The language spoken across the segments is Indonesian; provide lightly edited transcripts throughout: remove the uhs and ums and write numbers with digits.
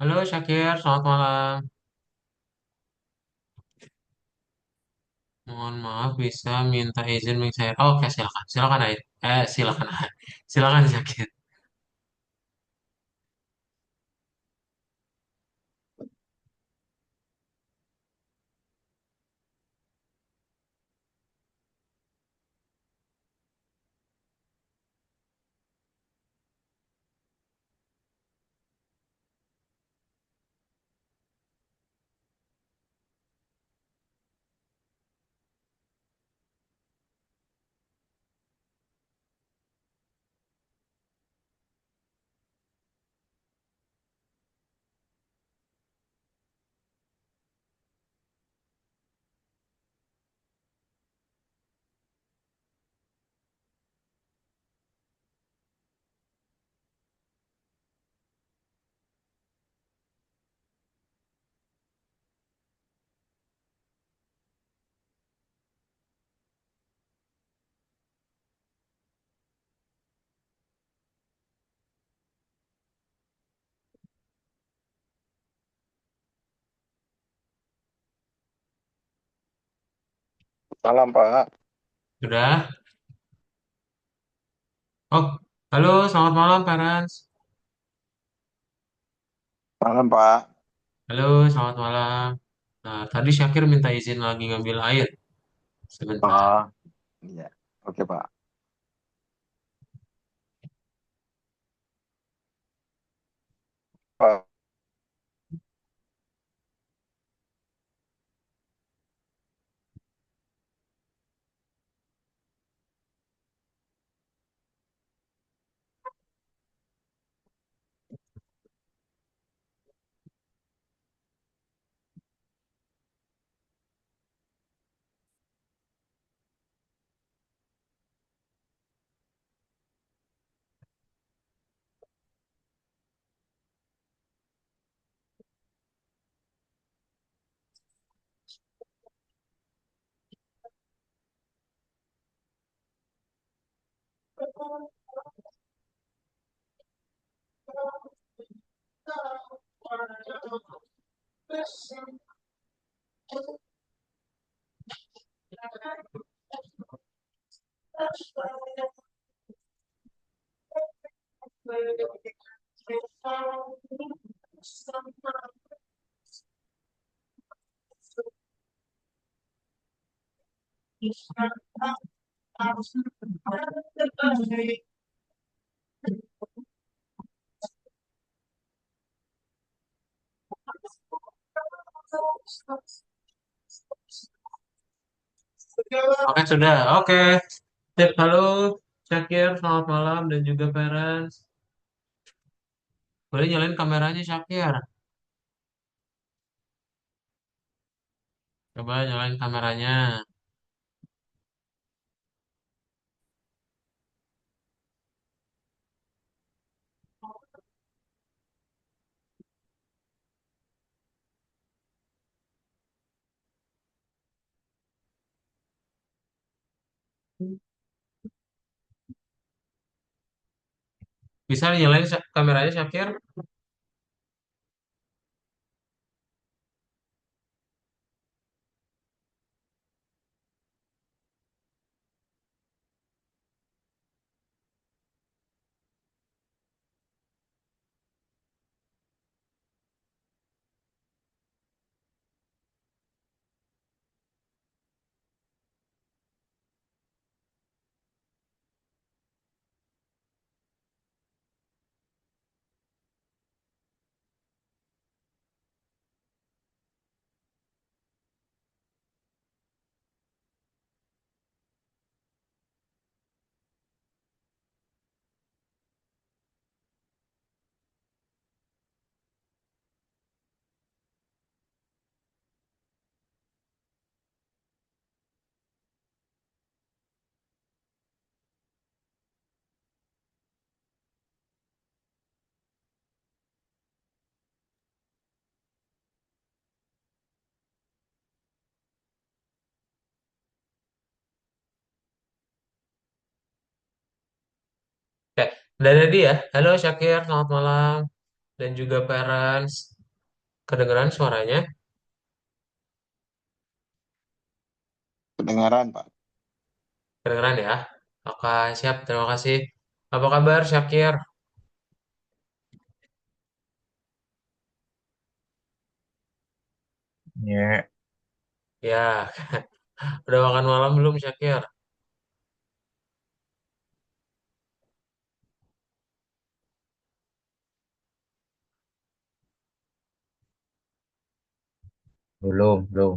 Halo Syakir, selamat malam. Mohon maaf bisa minta izin menshare. Oh, oke, silakan. Silakan Ait. Silakan Ait. Silakan Syakir. Malam Pak. Sudah? Oh, halo, selamat malam, parents. Malam Pak. Halo, selamat malam. Nah, tadi Syakir minta izin lagi ngambil air. Sebentar. Oh, iya. Oke Pak. Pak, Oke, sudah. Oke. Sip, halo, Syakir, selamat malam dan juga parents. Boleh nyalain kameranya, Syakir. Coba nyalain kameranya. Bisa nyalain kameranya, Syakir? Oke, udah ready ya? Halo Syakir, selamat malam. dan juga parents. Kedengeran suaranya? Kedengaran, Pak. Kedengeran ya? Oke, siap. Terima kasih. Apa kabar, Syakir? Ya, Ya, udah makan malam belum, Syakir? belum, belum.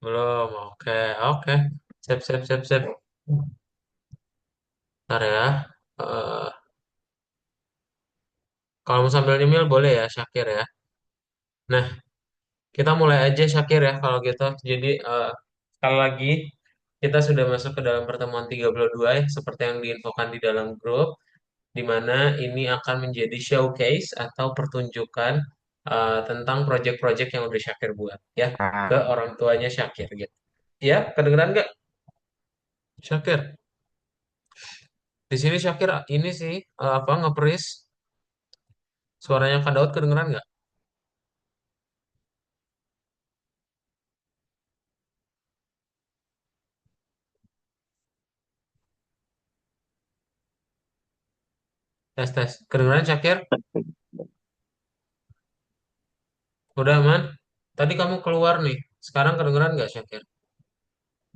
Belum. Oke, oke. Sip, sip, sip, sip. Ntar ya. Eh, kalau mau sambil nyemil boleh ya, Syakir ya. Nah, kita mulai aja, Syakir ya, kalau gitu. Jadi, sekali lagi, kita sudah masuk ke dalam pertemuan 32 ya, seperti yang diinfokan di dalam grup, di mana ini akan menjadi showcase atau pertunjukan tentang project-project yang udah Syakir buat, ya, ke Ah, orang tuanya Syakir, gitu. Ya, kedengeran nggak, Syakir? Di sini Syakir ini sih, apa, nge-freeze. Suaranya Kak Daud kedengeran nggak? Tes, tes. Kedengeran, Syakir? Udah, aman? Tadi kamu keluar nih. Sekarang kedengeran nggak, Syakir?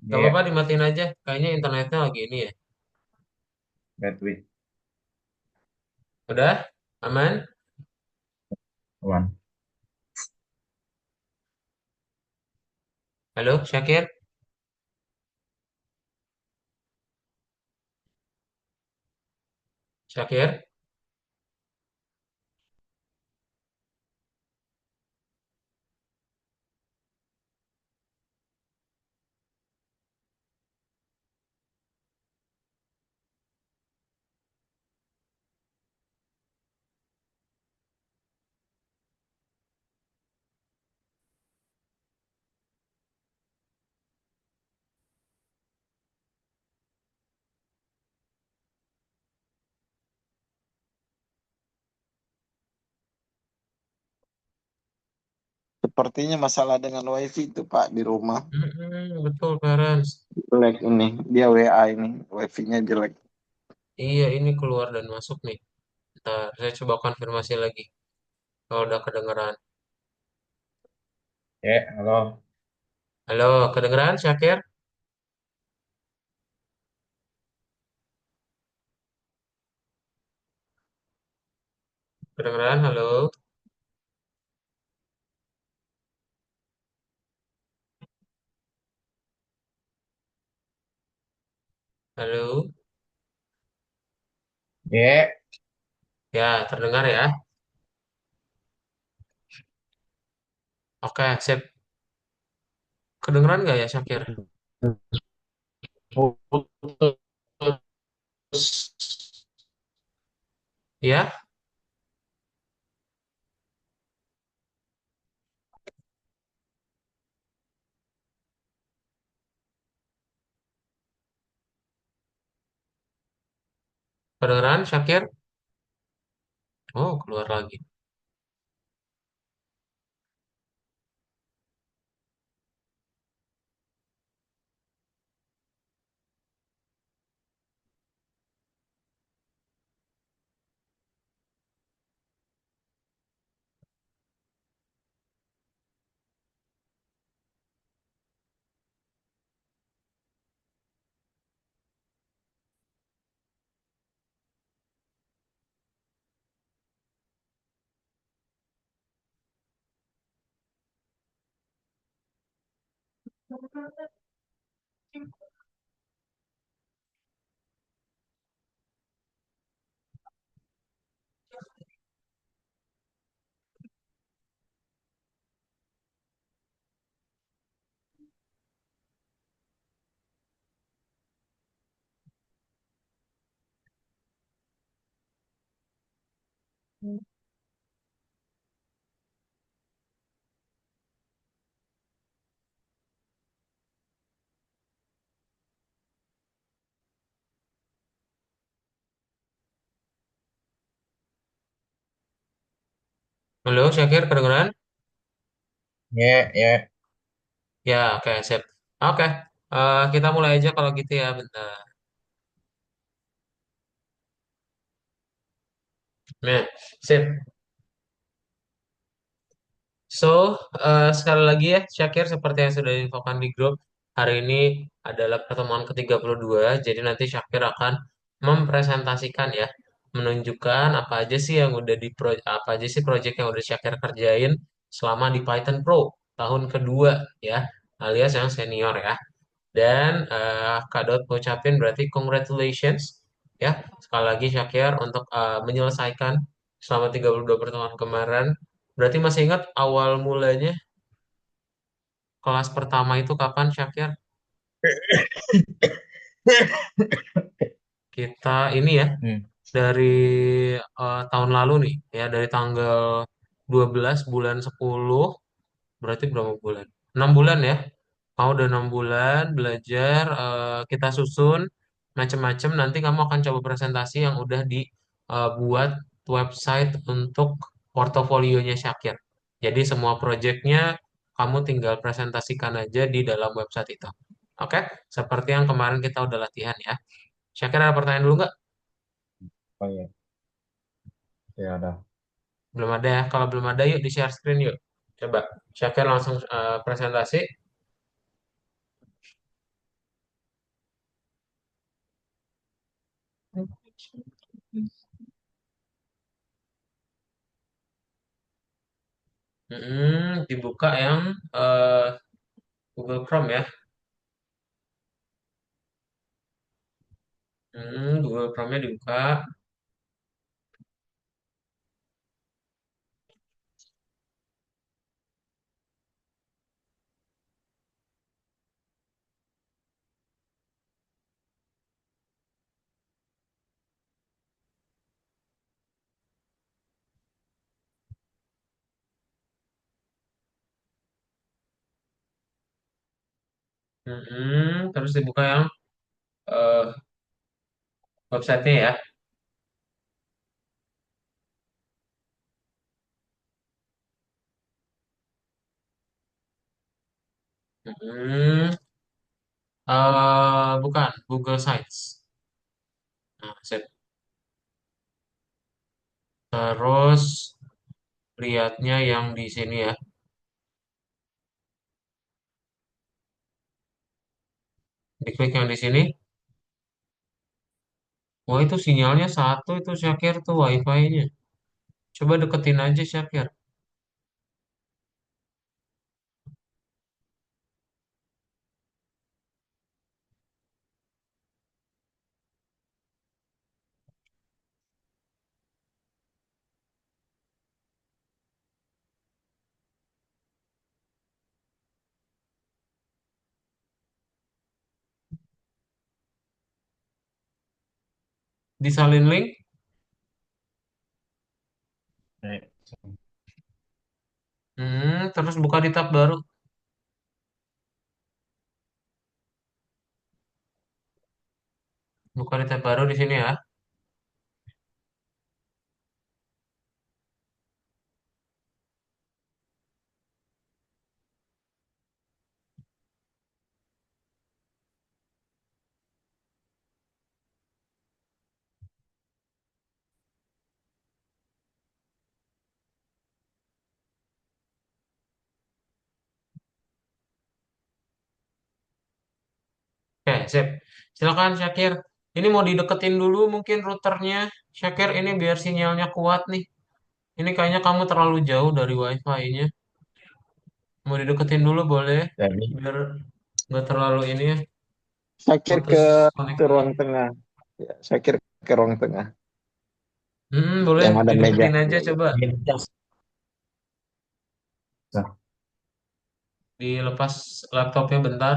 Gak ya, apa-apa, dimatiin aja. Kayaknya internetnya lagi ini ya. Batwin, Udah? Aman? aman. Halo, Syakir? Syakir? Sepertinya masalah dengan WiFi itu, Pak, di rumah. Betul, parents. Jelek ini. Dia WA ini. WiFi-nya jelek. Iya, ini keluar dan masuk nih. Ntar, saya coba konfirmasi lagi. Kalau udah kedengeran. Ya, halo. Halo, kedengeran, Syakir? Kedengeran, halo? Halo? Ya, Ya, terdengar ya? Oke, sip. Kedengeran nggak ya, Syakir? putus. Ya, kedengeran, Syakir? Oh, keluar lagi. Halo, Syakir, kedengeran? Ya, ya. Ya, oke, sip. Oke, kita mulai aja kalau gitu ya, bentar. Nah, sip. So, sekali lagi ya, Syakir, seperti yang sudah diinfokan di grup, hari ini adalah pertemuan ke-32, jadi nanti Syakir akan mempresentasikan ya, menunjukkan apa aja sih yang udah apa aja sih proyek yang udah Syakir kerjain selama di Python Pro tahun kedua ya, alias yang senior ya. Dan Kak Dot ucapin berarti congratulations ya, sekali lagi Syakir untuk menyelesaikan selama 32 pertemuan kemarin. Berarti masih ingat awal mulanya kelas pertama itu kapan, Syakir? Kita ini ya, Hmm. dari tahun lalu nih, ya dari tanggal 12 bulan 10, berarti berapa bulan? 6 bulan ya. Kamu udah 6 bulan belajar, kita susun macam-macam. Nanti kamu akan coba presentasi yang udah dibuat website untuk portofolionya Syakir. Jadi semua proyeknya kamu tinggal presentasikan aja di dalam website itu. Oke, seperti yang kemarin kita udah latihan ya. Syakir ada pertanyaan dulu nggak? Oh iya, ya ada. Belum ada ya. Kalau belum ada, yuk di share screen yuk. Coba Syakir langsung presentasi. Dibuka yang Google Chrome ya. Google Chrome-nya dibuka. Terus dibuka yang eh, websitenya ya. Bukan Google Sites. Nah, sip. Terus lihatnya yang di sini ya. Diklik yang di sini. Wah, itu sinyalnya satu itu Syakir tuh WiFi-nya. Coba deketin aja Syakir. Disalin link. Ya, Terus buka di tab baru. Buka di tab baru di sini ya. Oke, sip. Silakan Syakir. Ini mau dideketin dulu mungkin routernya. Syakir, ini biar sinyalnya kuat nih. Ini kayaknya kamu terlalu jauh dari WiFi-nya. Mau dideketin dulu boleh, jadi biar nggak terlalu ini ya, Syakir putus ke ruang koneksinya. tengah. Ya, Syakir ke ruang tengah. Boleh Yang ada meja. dideketin aja Ya, ya. coba. ini cas. Nah, Dilepas laptopnya bentar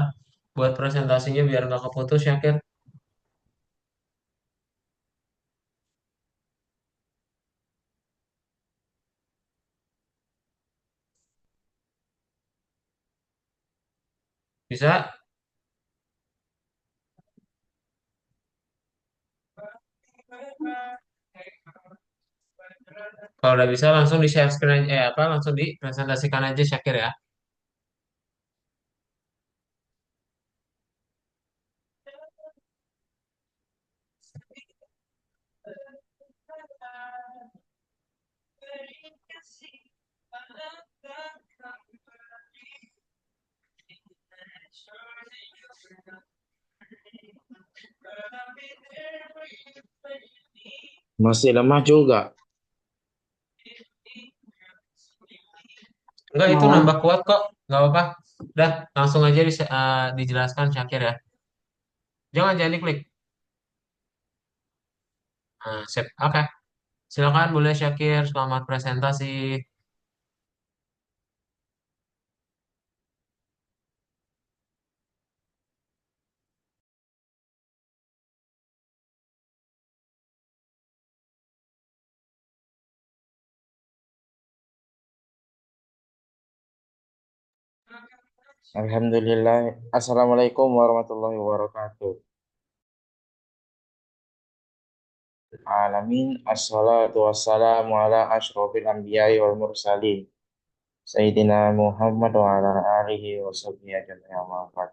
buat presentasinya biar nggak keputus Syakir. Bisa? Kalau udah bisa langsung di share screen aja, apa langsung dipresentasikan aja Syakir ya. Masih lemah juga. Enggak, itu Oh, nambah kuat kok, nggak apa-apa. Udah, langsung aja dijelaskan Syakir ya. Jangan diklik. Nah, sip. Oke. Silakan boleh Syakir, selamat presentasi. Alhamdulillah. Assalamualaikum warahmatullahi wabarakatuh. Alamin. Assalatu wassalamu ala ashrafil anbiya'i wal mursalin. Sayyidina Muhammad wa ala alihi wa sahbihi ajma'in. Amma ba'd.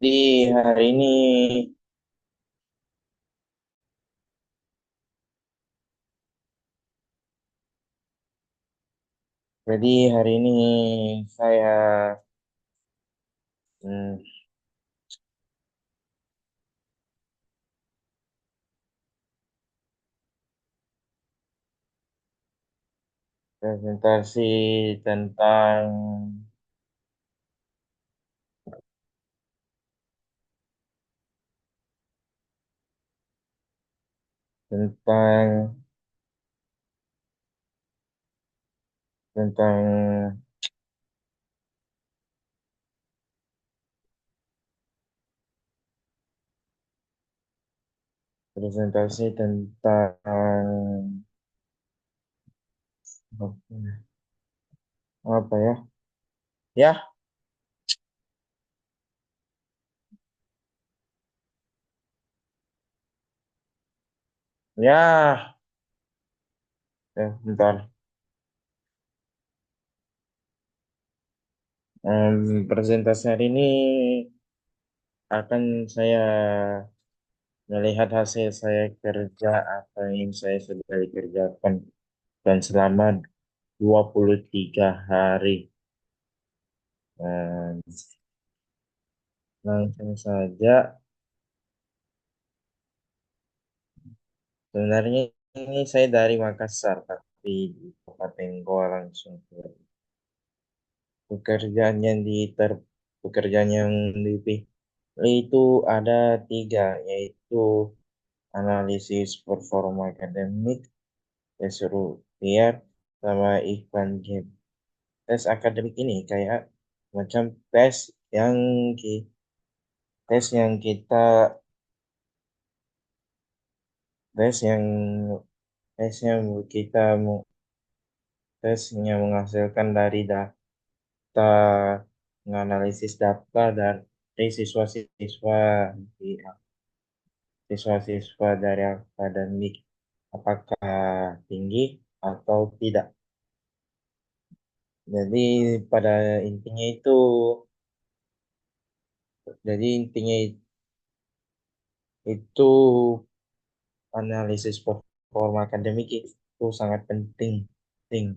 Di hari ini, jadi hari ini saya hmm, presentasi tentang tentang tentang presentasi tentang apa ya? Ya, ya, bentar. Presentasi hari ini akan saya melihat hasil saya kerja apa yang saya sudah dikerjakan dan selama 23 hari. Dan langsung saja, sebenarnya ini saya dari Makassar, tapi di Kota Tenggoa langsung ke pekerjaan yang pekerjaan yang dipilih itu ada tiga, yaitu analisis performa akademik, tes rupiah, sama iklan game. Tes akademik ini kayak macam yang ki- tes yang kita tes yang tes yang kita mu- tes yang menghasilkan dari data, menganalisis data dari siswa-siswa di siswa-siswa dari akademik apakah tinggi atau tidak. Jadi pada intinya itu, jadi intinya itu analisis performa akademik itu sangat penting. Penting.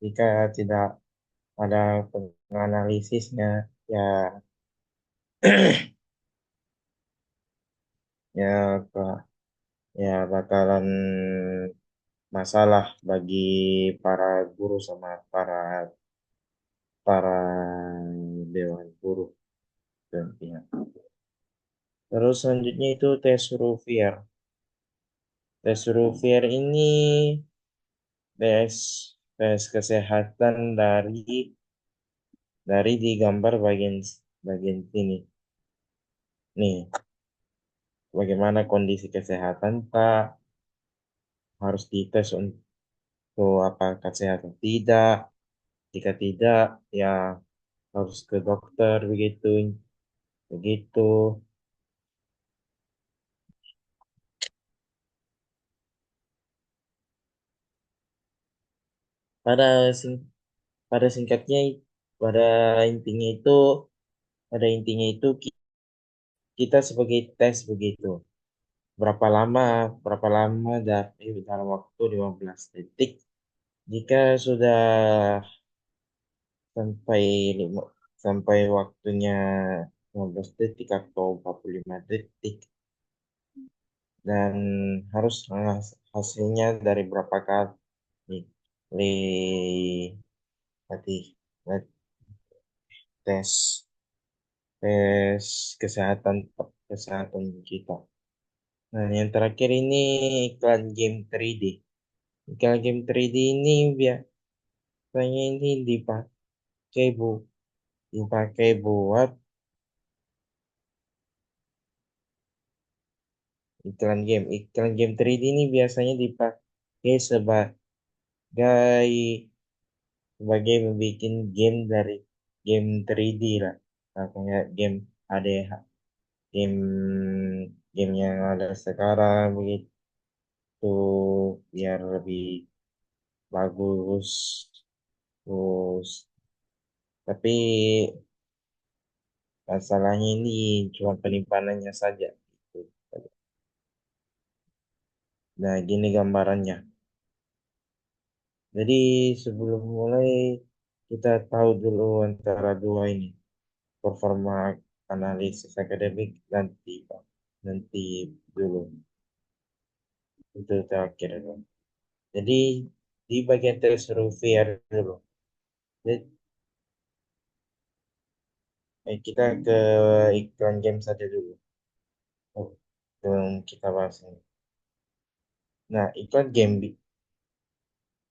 Jika tidak ada penganalisisnya, ya ya apa, ya bakalan masalah bagi para guru sama para para dewan guru tentunya. Terus selanjutnya itu tes Ruvier. Tes Ruvier ini tes tes kesehatan dari di gambar bagian bagian sini. Nih, bagaimana kondisi kesehatan Pak? Harus dites untuk apakah sehat atau tidak. Jika tidak, ya harus ke dokter begitu. Begitu. pada sing pada singkatnya pada intinya itu pada intinya itu kita sebagai tes begitu. Berapa lama dari dalam waktu 15 detik. Jika sudah sampai lima, sampai waktunya 15 detik atau 45 detik dan harus hasilnya dari berapa kali tadi tes tes kesehatan kesehatan kita. Nah, yang terakhir ini iklan game 3D. Iklan game 3D ini biasanya ini dipakai buat iklan game. Iklan game 3D ini biasanya dipakai sebagai membuat game dari game 3D lah. Nah, kayak game ADH, game game yang ada sekarang begitu biar lebih bagus. Terus, tapi masalahnya ini cuma penyimpanannya saja. Gitu. Nah, gini gambarannya. Jadi sebelum mulai kita tahu dulu antara dua ini, performa analisis akademik nanti dulu itu terakhir. Jadi di bagian tes survei dulu. Jadi kita ke iklan game saja dulu. Oh, belum kita bahas ini. Nah, iklan game.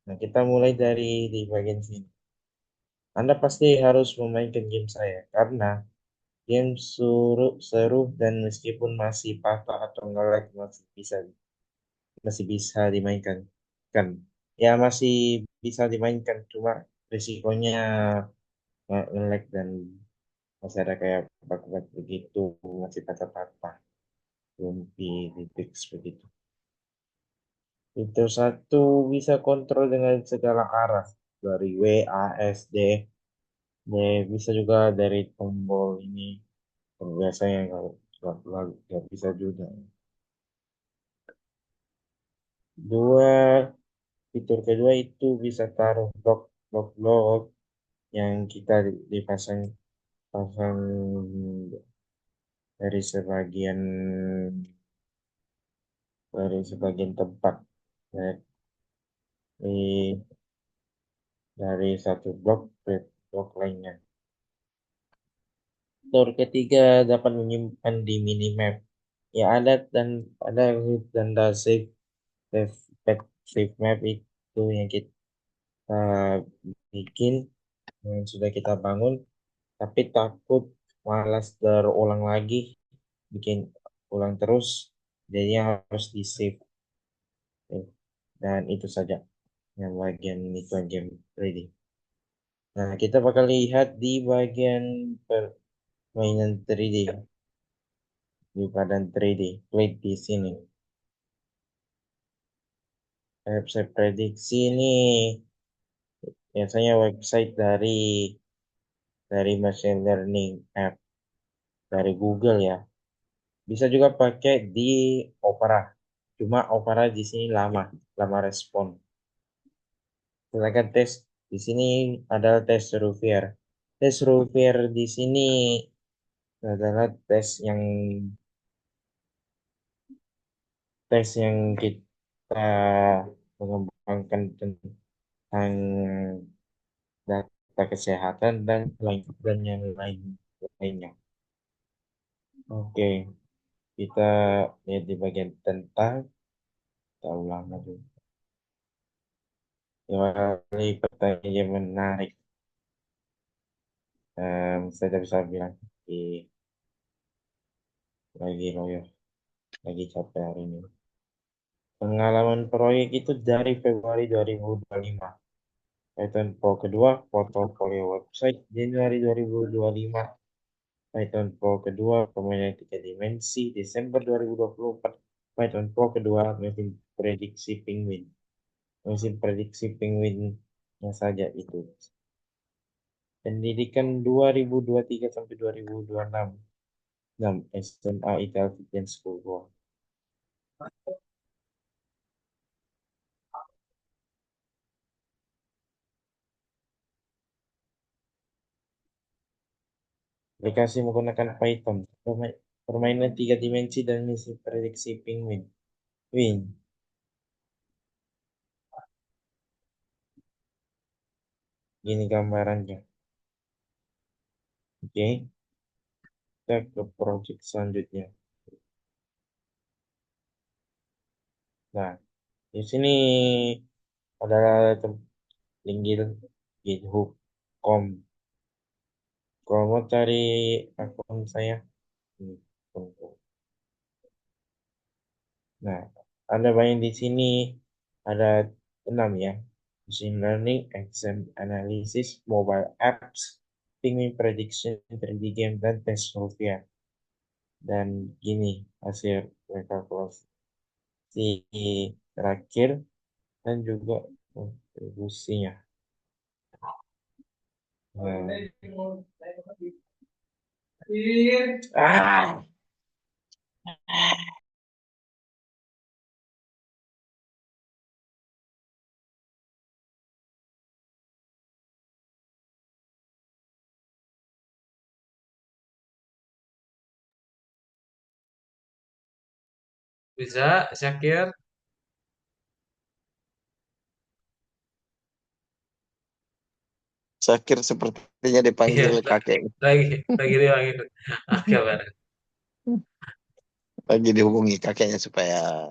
Nah, kita mulai dari di bagian sini. Anda pasti harus memainkan game saya karena game seru dan meskipun masih patah atau nge-lag masih bisa dimainkan. Kan? Ya masih bisa dimainkan cuma risikonya nge-lag dan masih ada kayak bug-bug begitu masih patah-patah belum di fix begitu. Fitur satu bisa kontrol dengan segala arah dari W, A, S, D, bisa juga dari tombol ini. Biasanya nggak bisa juga. Dua, fitur kedua itu bisa taruh blok yang kita dipasang pasang dari sebagian tempat dari, dari satu blok ke blok lainnya. Fitur ketiga dapat menyimpan di minimap. Ya ada tanda save, save map itu yang kita bikin yang sudah kita bangun tapi takut malas terulang lagi bikin ulang terus jadi harus di save. Dan itu saja yang bagian itu game trading. Nah, kita bakal lihat di bagian permainan 3D di badan 3D klik di sini. Website prediksi ini biasanya website dari machine learning app dari Google ya. Bisa juga pakai di Opera. Cuma Opera di sini lama respon. Silakan tes. Di sini adalah tes Ruvier. Tes Ruvier di sini adalah tes yang kita mengembangkan tentang data kesehatan dan yang lainnya. Oke, kita lihat di bagian tentang kita ulang lagi. Kembali pertanyaan yang menarik. Saya bisa bilang lagi loyo, lagi capek hari ini. Pengalaman proyek itu dari Februari 2025. Python Pro kedua, portofolio website Januari 2025. Python Pro kedua, permainan tiga dimensi Desember 2024. Python Pro kedua, mesin prediksi penguin. Mesin prediksi penguin saja itu. Pendidikan 2023 sampai 2026. 6 SMA Italia dan School. Aplikasi menggunakan Python. Permainan tiga dimensi dan misi prediksi penguin. Win. Gini gambarannya. Oke, kita ke project selanjutnya. Nah, di sini adalah link github.com. Kalau mau cari akun saya, ini, tunggu. Nah, ada banyak di sini, ada 6 ya. Machine Learning, Exam Analysis, Mobile Apps, Penguin Prediction, 3D Game, dan Testovia. Dan gini hasil rekalkulasi terakhir dan juga kontribusinya. Nah, ah, Bisa, Syakir? Syakir sepertinya Iya, dipanggil kakek. lagi, lagi dipanggil. Oke, bareng. Lagi dihubungi kakeknya supaya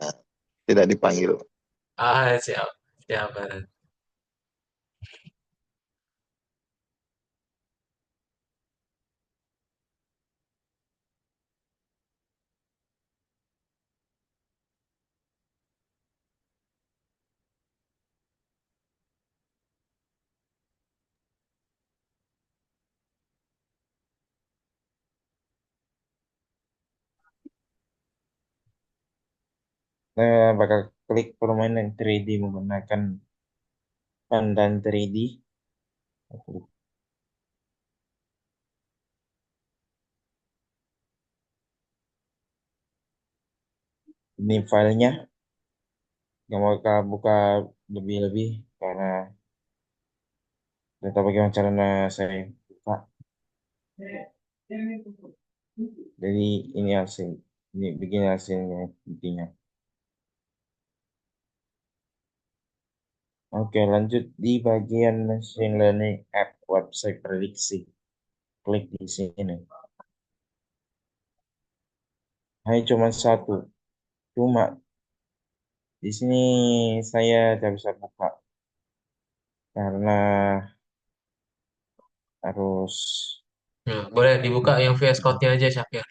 tidak dipanggil. Ah, siap, siap, bareng. saya bakal klik permainan 3D menggunakan pandan 3D. Ini filenya, nggak mau buka lebih-lebih karena tidak tahu bagaimana cara saya buka. Jadi ini hasil, ini begini hasilnya intinya. Oke, lanjut di bagian machine learning app website prediksi. Klik di sini. Hanya cuma satu. Cuma di sini saya tidak bisa buka karena harus Nah, boleh dibuka yang VS Code-nya aja, Syakir.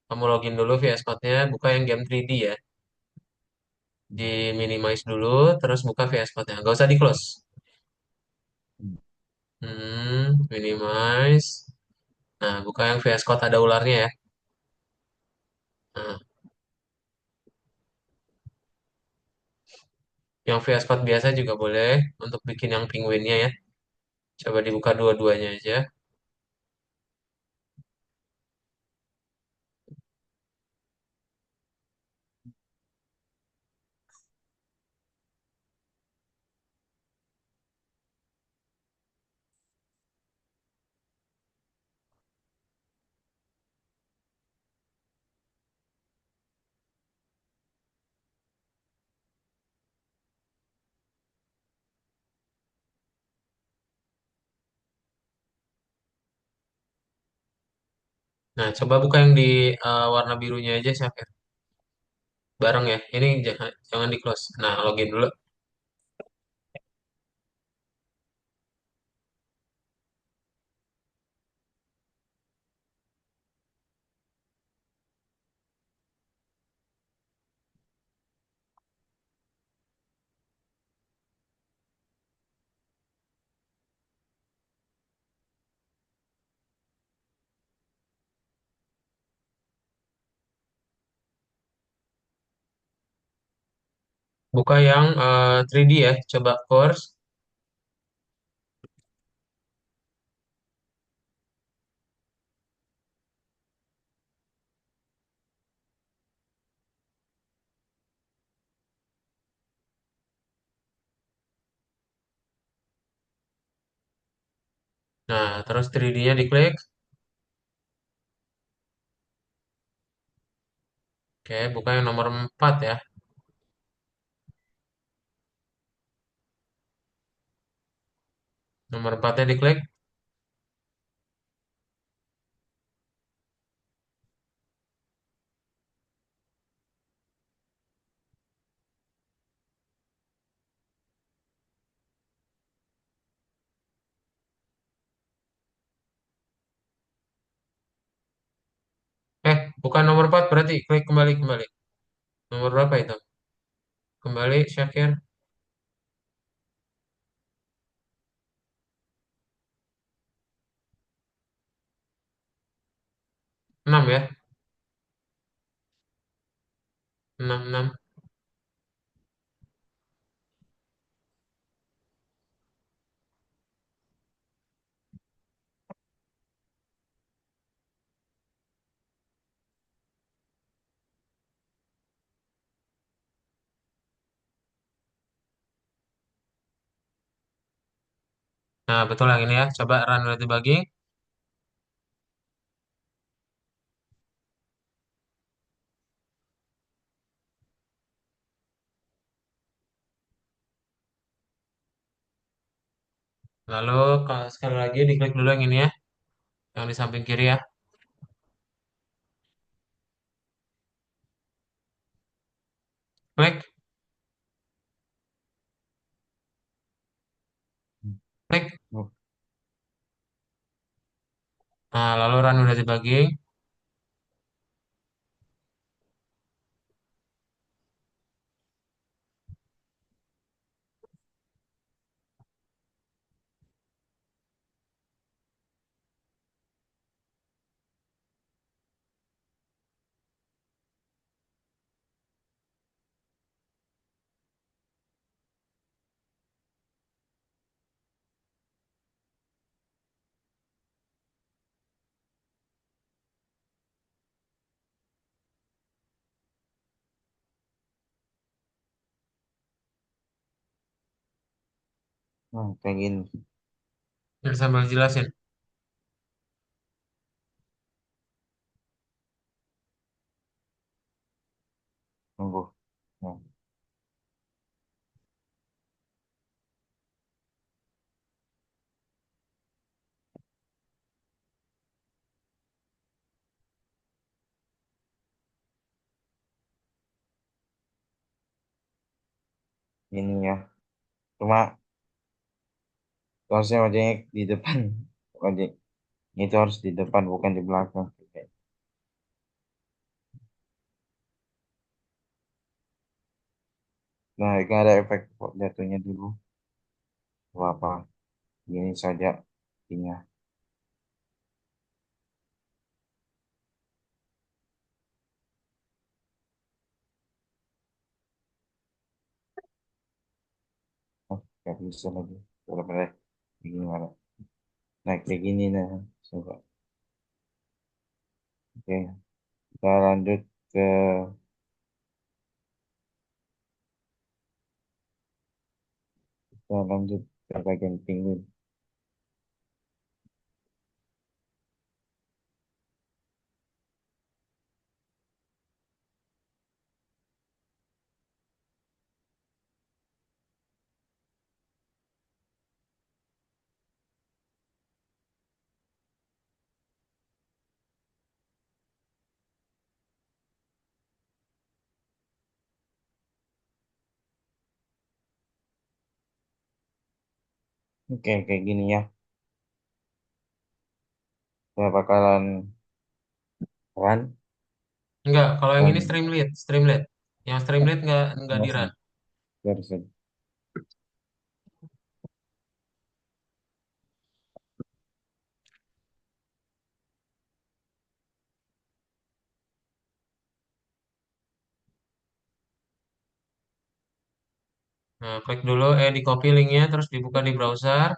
Kamu login dulu VS Code-nya, buka yang game 3D ya. Di minimize dulu, terus buka VS Code-nya. Nggak usah di-close. Minimize. Nah, buka yang VS Code ada ularnya ya. Nah, yang VS Code biasa juga boleh untuk bikin yang penguinnya ya. Coba dibuka dua-duanya aja. Nah, coba buka yang di warna birunya aja, Syakir. Bareng ya. Ini jangan jangan di-close. Nah, login dulu. Buka yang 3D ya. Coba course. Nah, terus 3D-nya diklik. Oke, buka yang nomor 4 ya. Nomor 4-nya diklik. 'Bukan nomor 4 berarti klik kembali kembali. Nomor berapa itu? Kembali Syakir. 6 ya. 6 6. Nah, betul yang ini ya. Coba run berarti bagi. Lalu sekali lagi diklik dulu yang ini ya. Yang di samping kiri ya. Klik, klik. Oh, Nah, lalu run udah dibagi. nah, kayak gini. Ini sambil jelasin. Tunggu. Nah, ini ya. Cuma harusnya ojek di depan. Ojek itu harus di depan, bukan di belakang. Nah, ini ada efek kok jatuhnya dulu. Apa? Gini saja. Ini. Oh, nggak bisa lagi. Boleh boleh. Gimana? Nah, kayak gini nah. Coba. Oke, kita lanjut ke kita lanjut ke bagian penguin. Oke, kayak gini ya. Kita bakalan run Enggak, kalau yang ini dan Streamlit, Streamlit. Yang Streamlit enggak di run. langsung garis aja. Nah, klik dulu, di copy linknya, terus dibuka di browser.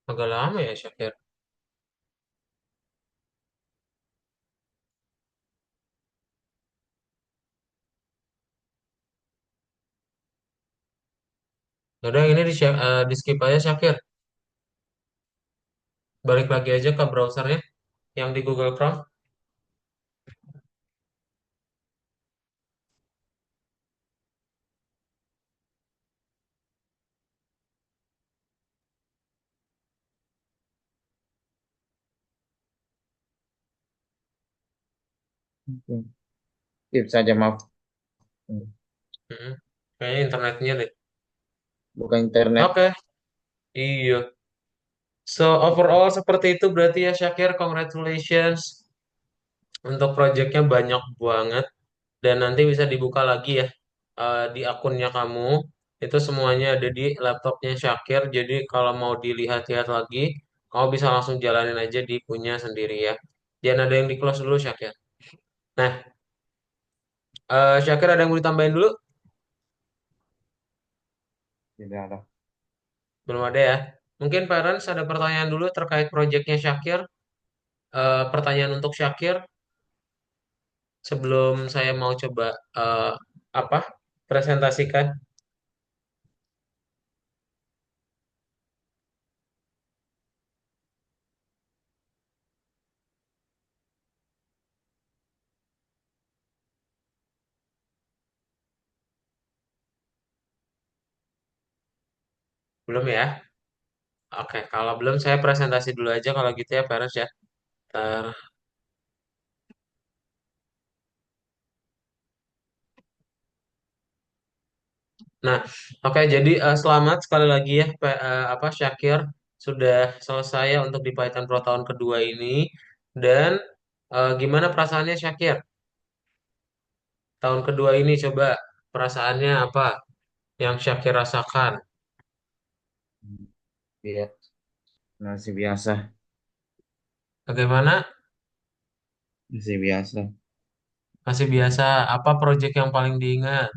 Agak lama ya Syakir. Udah ini di skip aja Syakir. Balik lagi aja ke browsernya yang di Google Chrome. Oke. Skip saja, maaf. Mm-mm. Kayaknya internetnya deh. Bukan internet. Oke, iya. So overall seperti itu berarti ya Syakir, congratulations untuk projectnya banyak banget dan nanti bisa dibuka lagi ya di akunnya kamu. Itu semuanya ada di laptopnya Syakir. Jadi kalau mau dilihat-lihat lagi, kamu bisa langsung jalanin aja di punya sendiri ya. Jangan ada yang di close dulu Syakir. Nah, Syakir ada yang mau ditambahin dulu? Tidak ada. Belum ada ya. Mungkin parents ada pertanyaan dulu terkait projectnya Syakir. Pertanyaan untuk Syakir sebelum saya mau coba apa presentasikan. Belum ya? Oke, kalau belum saya presentasi dulu aja kalau gitu ya parents ya. Ntar. Nah, oke jadi selamat sekali lagi ya apa Syakir sudah selesai ya untuk di Python Pro tahun kedua ini dan gimana perasaannya Syakir tahun kedua ini coba perasaannya apa yang Syakir rasakan? Iya, masih biasa. Bagaimana? Masih biasa. Masih biasa. Apa proyek yang paling diingat?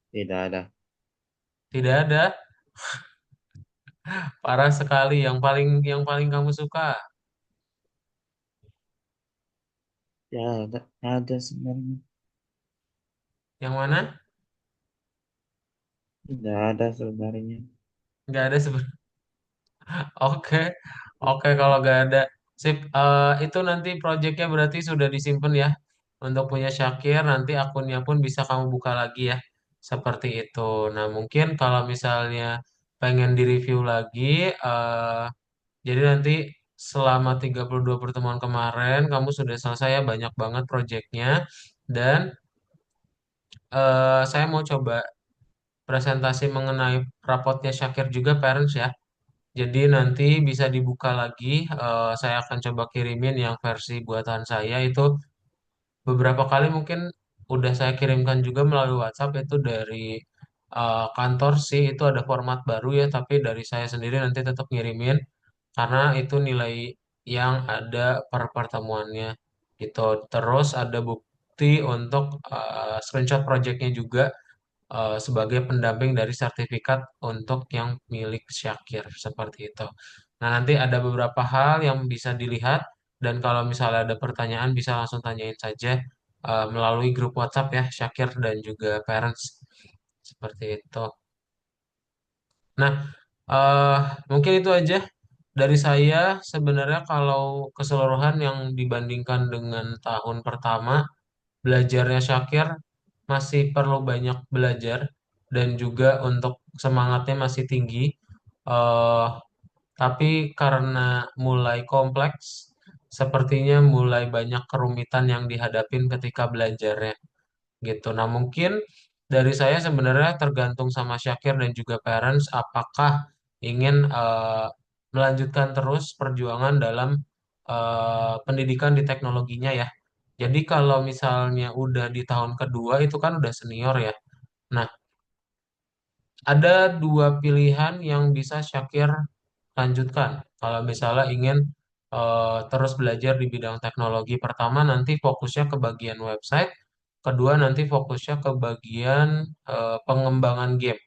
Tidak ada. Tidak ada. Parah sekali. Yang paling kamu suka. Ya, ada sebenarnya. Yang mana? Tidak ada sebenarnya. Nggak ada sebenarnya. Oke, oke kalau nggak ada. Sip. Itu nanti proyeknya berarti sudah disimpan ya untuk punya Syakir. Nanti akunnya pun bisa kamu buka lagi ya. Seperti itu. Nah mungkin kalau misalnya pengen direview lagi, jadi nanti selama 32 pertemuan kemarin kamu sudah selesai ya banyak banget proyeknya. Dan saya mau coba presentasi mengenai rapotnya Syakir juga parents ya. Jadi nanti bisa dibuka lagi. Saya akan coba kirimin yang versi buatan saya itu beberapa kali mungkin udah saya kirimkan juga melalui WhatsApp itu dari kantor sih itu ada format baru ya tapi dari saya sendiri nanti tetap ngirimin karena itu nilai yang ada per pertemuannya gitu. Terus ada bukti untuk screenshot projectnya juga sebagai pendamping dari sertifikat untuk yang milik Syakir seperti itu. Nah, nanti ada beberapa hal yang bisa dilihat dan kalau misalnya ada pertanyaan bisa langsung tanyain saja melalui grup WhatsApp ya Syakir dan juga parents seperti itu. Nah, eh, mungkin itu aja dari saya. Sebenarnya kalau keseluruhan yang dibandingkan dengan tahun pertama, belajarnya Syakir masih perlu banyak belajar dan juga untuk semangatnya masih tinggi. Eh, tapi karena mulai kompleks, sepertinya mulai banyak kerumitan yang dihadapin ketika belajarnya gitu. Nah, mungkin dari saya sebenarnya tergantung sama Syakir dan juga parents apakah ingin melanjutkan terus perjuangan dalam pendidikan di teknologinya ya. Jadi kalau misalnya udah di tahun kedua itu kan udah senior ya. Nah, ada dua pilihan yang bisa Syakir lanjutkan. Kalau misalnya ingin terus belajar di bidang teknologi, pertama nanti fokusnya ke bagian website, kedua nanti fokusnya ke bagian pengembangan game.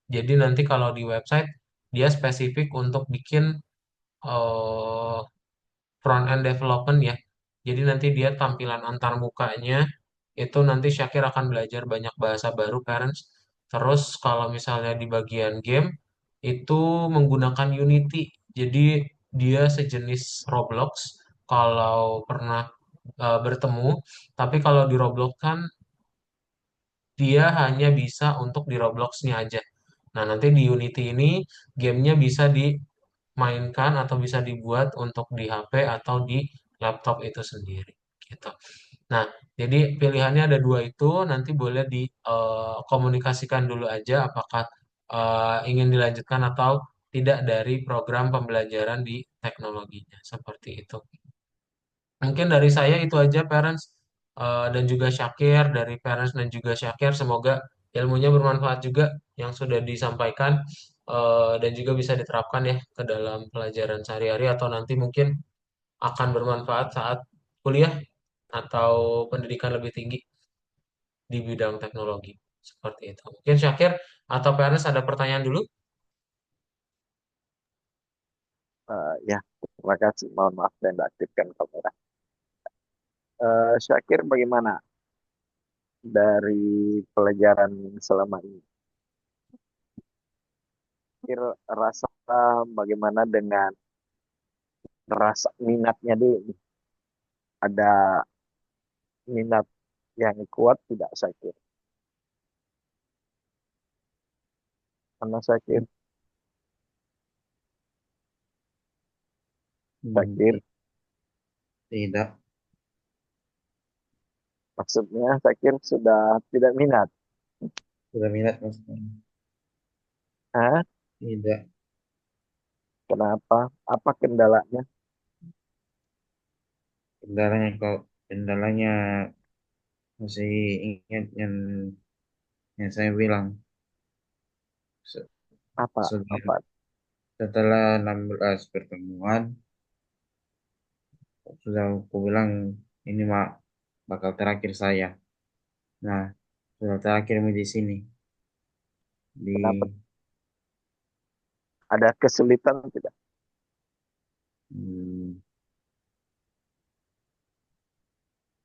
Jadi nanti kalau di website dia spesifik untuk bikin eh, front end development ya. Jadi nanti dia tampilan antar mukanya itu nanti Syakir akan belajar banyak bahasa baru parents. Terus kalau misalnya di bagian game itu menggunakan Unity. Jadi dia sejenis Roblox kalau pernah bertemu. Tapi kalau di Roblox kan dia hanya bisa untuk di Roblox-nya aja. Nah, nanti di Unity ini gamenya bisa dimainkan atau bisa dibuat untuk di HP atau di laptop itu sendiri. Gitu. Nah, jadi pilihannya ada dua itu, nanti boleh dikomunikasikan dulu aja apakah ingin dilanjutkan atau tidak dari program pembelajaran di teknologinya. Seperti itu. Mungkin dari saya itu aja, Parents, dan juga Syakir, dari Parents dan juga Syakir. Semoga ilmunya bermanfaat juga yang sudah disampaikan, dan juga bisa diterapkan ya ke dalam pelajaran sehari-hari atau nanti mungkin akan bermanfaat saat kuliah atau pendidikan lebih tinggi di bidang teknologi. Seperti itu. Mungkin Syakir atau Parents ada pertanyaan dulu? Ya, terima kasih. Mohon maaf saya tidak aktifkan kamera. Syakir, bagaimana dari pelajaran selama ini? Kira rasa bagaimana dengan rasa minatnya dulu? Ada minat yang kuat tidak Syakir? Karena Hmm, Syakir, tidak, maksudnya Syakir sudah tidak minat. tidak minat Mas. Hah? Tidak, Kenapa? Apa kendalanya? kendalanya kalau kendalanya masih ingat yang saya bilang Se- Apa? sudah Apa? setelah 16 pertemuan sudah aku bilang ini mak bakal terakhir saya. Nah, sudah terakhir di sini Kenapa? di Ada kesulitan tidak? hmm,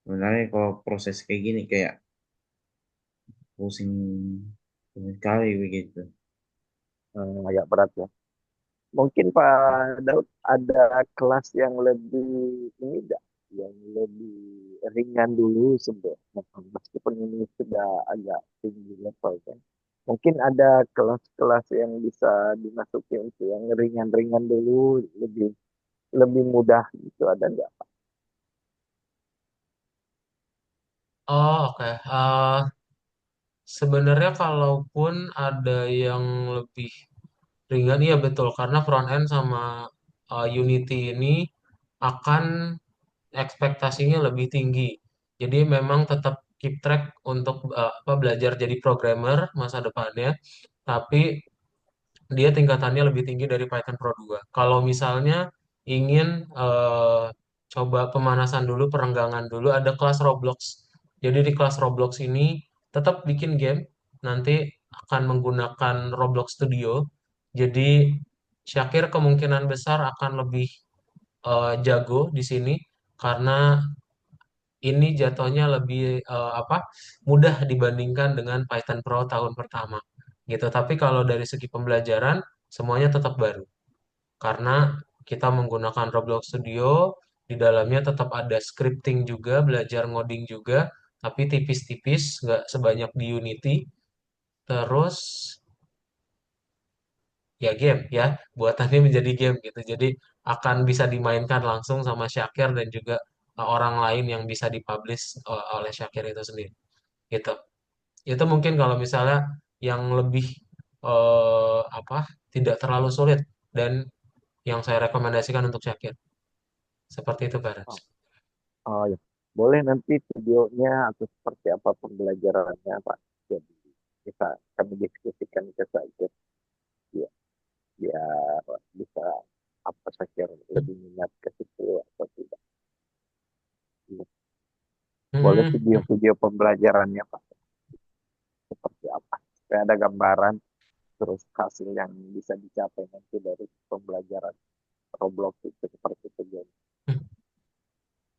sebenarnya kalau proses kayak gini kayak pusing pusing sekali begitu. Agak berat ya. Mungkin Pak Daud ada kelas yang lebih ini enggak, yang lebih ringan dulu sebelum meskipun ini sudah agak tinggi level kan. Mungkin ada kelas-kelas yang bisa dimasuki untuk yang ringan-ringan dulu, lebih lebih mudah gitu ada nggak Pak? Oh, oke. Sebenarnya kalaupun ada yang lebih ringan, iya betul. Karena front end sama Unity ini akan ekspektasinya lebih tinggi. Jadi memang tetap keep track untuk apa, belajar jadi programmer masa depannya, tapi dia tingkatannya lebih tinggi dari Python Pro 2. Kalau misalnya ingin coba pemanasan dulu, perenggangan dulu, ada kelas Roblox. Jadi di kelas Roblox ini tetap bikin game, nanti akan menggunakan Roblox Studio. Jadi Syakir kemungkinan besar akan lebih jago di sini karena ini jatuhnya lebih apa, mudah dibandingkan dengan Python Pro tahun pertama gitu. Tapi kalau dari segi pembelajaran semuanya tetap baru karena kita menggunakan Roblox Studio, di dalamnya tetap ada scripting juga, belajar ngoding juga, tapi tipis-tipis, nggak sebanyak di Unity. Terus ya game ya, buatannya menjadi game gitu. Jadi akan bisa dimainkan langsung sama Syakir dan juga orang lain yang bisa dipublish oleh Syakir itu sendiri gitu. Itu mungkin kalau misalnya yang lebih apa, tidak terlalu sulit dan yang saya rekomendasikan untuk Syakir. Seperti itu, Parents. Oh, oh ya, boleh nanti videonya atau seperti apa pembelajarannya Pak. Jadi bisa kami diskusikan ke saya. Ya, biar bisa apa Syakir lebih minat ke situ atau tidak. Ya, boleh Hmm, video-video pembelajarannya Pak seperti apa. Supaya ada gambaran. terus hasil yang bisa dicapai nanti dari pembelajaran Roblox itu seperti itu. Jadi,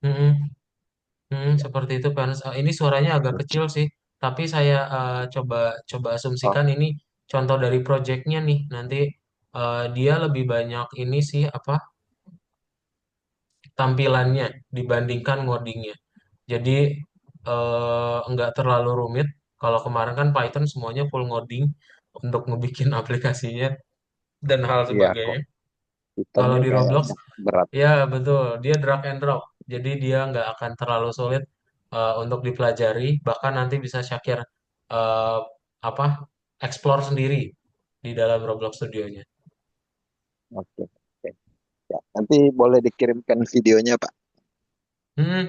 Hmm, ya. seperti itu Pak. Ini suaranya agak kecil sih, tapi saya coba coba Oh, asumsikan ini contoh dari projectnya nih. Nanti dia lebih banyak ini sih apa tampilannya dibandingkan ngodingnya. Jadi nggak terlalu rumit. Kalau kemarin kan Python semuanya full ngoding untuk ngebikin aplikasinya dan hal iya kok. sebagainya. Kalau Sistemnya di Roblox, kayaknya berat. ya betul, dia drag and drop. Jadi dia nggak akan terlalu sulit untuk dipelajari. Bahkan nanti bisa Syakir eh, apa explore sendiri di dalam Roblox Studionya. Oke, oke. Ya, nanti boleh dikirimkan videonya, Pak. Hmm.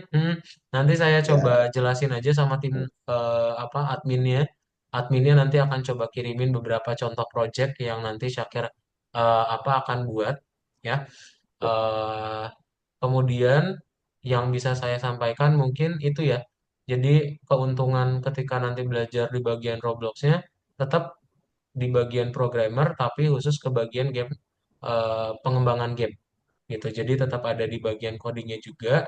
Nanti saya coba Ya, jelasin aja sama tim apa adminnya. Adminnya nanti akan coba kirimin beberapa contoh project yang nanti Syakir apa akan buat ya. oke. eh Kemudian yang bisa saya sampaikan mungkin itu ya. Jadi keuntungan ketika nanti belajar di bagian Roblox-nya tetap di bagian programmer tapi khusus ke bagian game pengembangan game gitu. Jadi tetap ada di bagian codingnya juga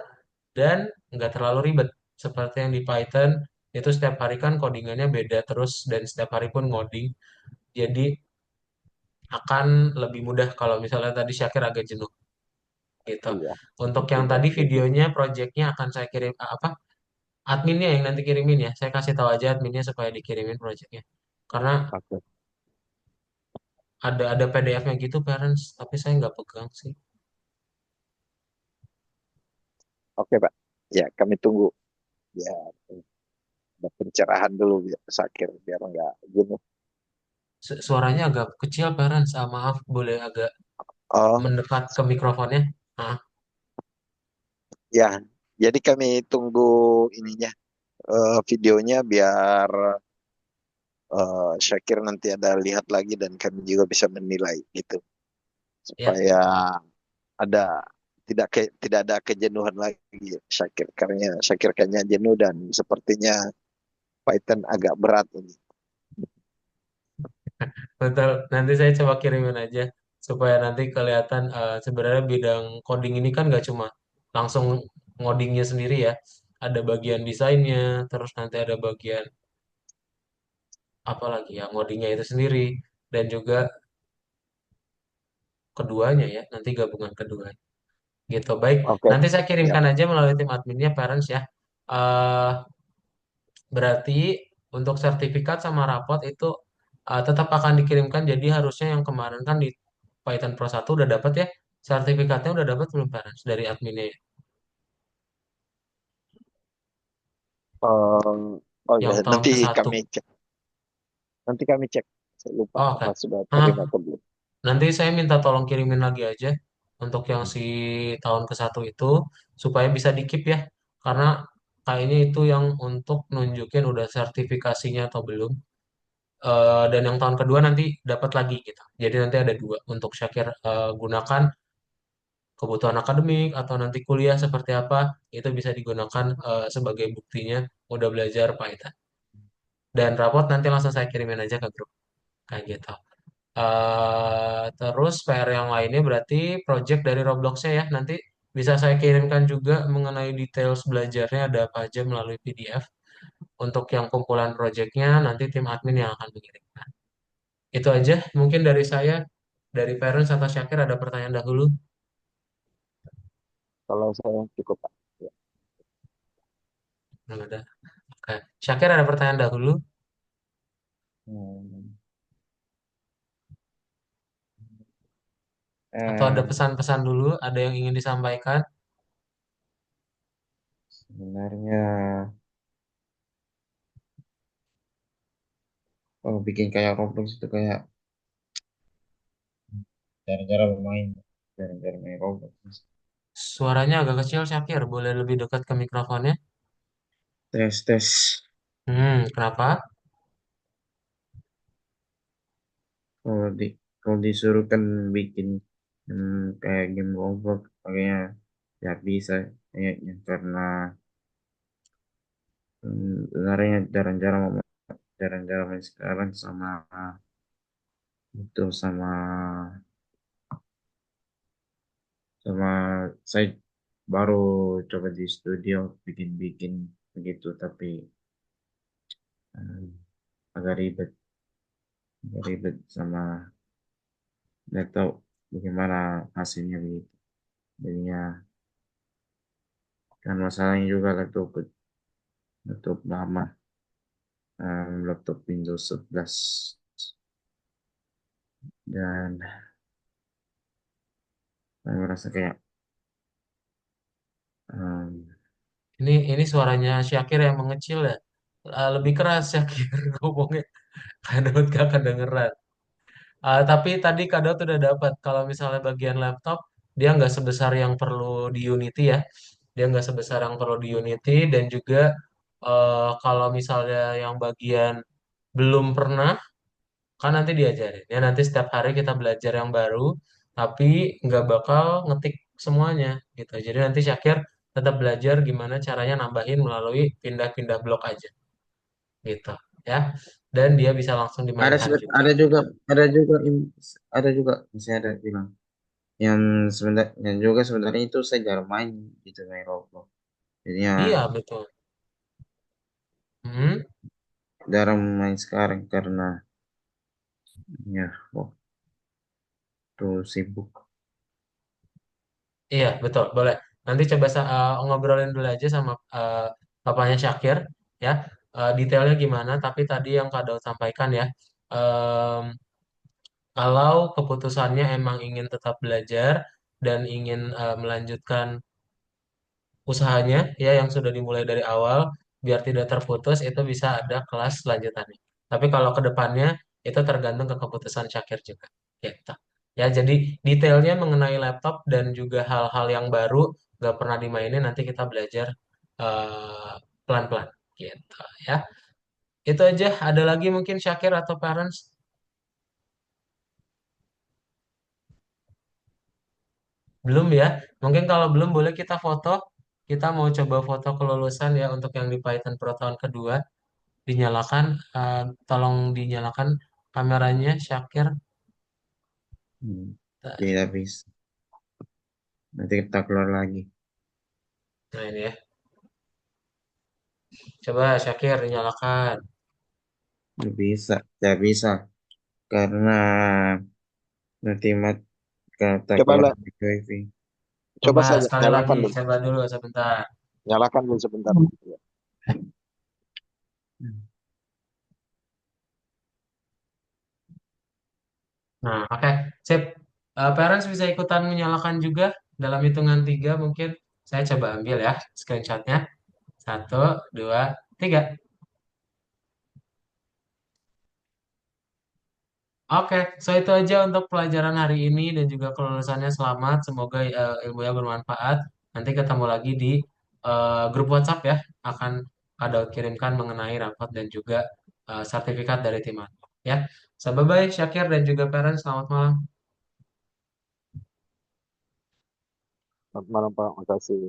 dan nggak terlalu ribet. Seperti yang di Python itu setiap hari kan codingannya beda terus dan setiap hari pun ngoding. Jadi akan lebih mudah kalau misalnya tadi Syakir agak jenuh gitu. Iya, Untuk yang setuju, tadi setuju. videonya, projectnya akan saya kirim apa? Adminnya yang nanti kirimin ya. Saya kasih tahu aja adminnya supaya dikirimin projectnya. Karena Oke, ada PDF-nya gitu parents, tapi saya nggak pegang sih. oke, Pak. Ya, kami tunggu. Ya, ada pencerahan dulu biar sakit, biar nggak jenuh. Suaranya agak kecil parents. Maaf, boleh agak Oh, mendekat ke mikrofonnya. Ah, ya. Jadi kami tunggu ininya, videonya biar Syakir nanti ada lihat lagi dan kami juga bisa menilai gitu. ya. Supaya ada tidak ada kejenuhan lagi Syakir karena Syakir kayaknya jenuh dan sepertinya Python agak berat ini. Betul, nanti saya coba kirimin aja supaya nanti kelihatan sebenarnya bidang coding ini kan nggak cuma langsung ngodingnya sendiri ya. Ada bagian desainnya, terus nanti ada bagian apa lagi ya ngodingnya itu sendiri dan juga keduanya ya, nanti gabungan keduanya. Gitu. Baik, Oke, nanti saya ya. kirimkan aja melalui tim adminnya parents ya. Eh Berarti untuk sertifikat sama rapot itu tetap akan dikirimkan. Jadi harusnya yang kemarin kan di Python Pro 1 udah dapat ya. Sertifikatnya udah dapat belum parents dari adminnya ya? Eh, oh ya, Yang tahun nanti ke satu. kami cek. Nanti kami cek. Saya lupa Oh, oke. apa sudah Hah, terima atau belum. nanti saya minta tolong kirimin lagi aja untuk yang Hmm. si tahun ke satu itu supaya bisa di keep ya. Karena kayaknya itu yang untuk nunjukin udah sertifikasinya atau belum. Dan yang tahun kedua nanti dapat lagi gitu. Jadi nanti ada dua untuk Syakir gunakan kebutuhan akademik atau nanti kuliah seperti apa itu bisa digunakan sebagai buktinya udah belajar Python. Dan rapot nanti langsung saya kirimin aja ke grup kayak gitu. Terus PR yang lainnya berarti project dari Roblox-nya ya nanti bisa saya kirimkan juga mengenai details belajarnya ada apa aja melalui PDF. Untuk yang kumpulan projectnya nanti tim admin yang akan mengirimkan. Itu aja mungkin dari saya. Dari parents atau Syakir ada pertanyaan dahulu? Kalau saya cukup Pak. Ya. Nggak ada. Oke. Syakir ada pertanyaan dahulu? Hmm. Atau ada Eh, pesan-pesan dulu? Ada yang ingin disampaikan? Sebenarnya kalau bikin kayak Roblox itu kayak cara-cara bermain, cara-cara main Roblox. Suaranya agak kecil, Syakir. Boleh lebih dekat ke mikrofonnya? Tes tes. Kenapa? Kalau di kalau disuruh kan bikin kayak game Roblox, kayaknya ya bisa kayaknya karena sebenarnya jarang-jarang main sekarang sama itu sama sama saya baru coba di studio bikin-bikin begitu, tapi eh, agak ribet sama nggak tahu bagaimana hasilnya begitu. Jadinya kan masalahnya juga laptop lama, laptop Windows 11, dan saya merasa kayak em, Ini suaranya Syakir yang mengecil ya. Lebih keras Syakir ngomongnya. Kadot gak kedengeran. Tapi tadi Kadot udah dapat. Kalau misalnya bagian laptop, dia nggak sebesar yang perlu di Unity ya. Dia nggak sebesar yang perlu di Unity. Dan juga kalau misalnya yang bagian belum pernah, kan nanti diajarin. Ya nanti setiap hari kita belajar yang baru. Tapi nggak bakal ngetik semuanya gitu. Jadi nanti Syakir tetap belajar gimana caranya nambahin melalui pindah-pindah blok aja gitu ya. Dan dia bisa langsung ada dimainkan juga. ada juga ada juga masih ada bilang yang sebenarnya itu saya jarang main gitu main Roblox. Jadinya Iya betul. Hmm, jarang main sekarang karena ya waktu sibuk. iya betul. Boleh. Nanti coba ngobrolin dulu aja sama papanya Syakir ya. Detailnya gimana? Tapi tadi yang Kak Daud sampaikan ya. em, Kalau keputusannya emang ingin tetap belajar dan ingin melanjutkan usahanya ya yang sudah dimulai dari awal biar tidak terputus itu bisa ada kelas selanjutannya. Tapi kalau ke depannya itu tergantung ke keputusan Syakir juga. Gitu. Ya, jadi detailnya mengenai laptop dan juga hal-hal yang baru nggak pernah dimainin nanti kita belajar eh, pelan-pelan gitu ya. Itu aja. Ada lagi mungkin Syakir atau parents? Belum ya. Mungkin kalau belum boleh kita foto. Kita mau coba foto kelulusan ya untuk yang di Python Pro tahun kedua. Dinyalakan, tolong dinyalakan kameranya Syakir. Hmm, tidak bisa. Nanti kita keluar lagi. Nah ini ya, coba Syakir dinyalakan. Tidak bisa karena nanti kata Coba keluar lah, dari wifi. coba Coba saja sekali lagi, nyalakan dulu. coba dulu sebentar. Nyalakan dulu sebentar. Ya. Hmm. Nah, oke, sip. Parents bisa ikutan menyalakan juga dalam hitungan tiga mungkin. Saya coba ambil ya screenshotnya. Satu, dua, tiga. Oke, so itu aja untuk pelajaran hari ini dan juga kelulusannya selamat. Semoga ilmunya bermanfaat. Nanti ketemu lagi di grup WhatsApp ya. Akan ada kirimkan mengenai rapot dan juga sertifikat dari tim admin. Ya, so bye-bye Syakir dan juga parents. Selamat malam. Selamat malam Pak, makasih.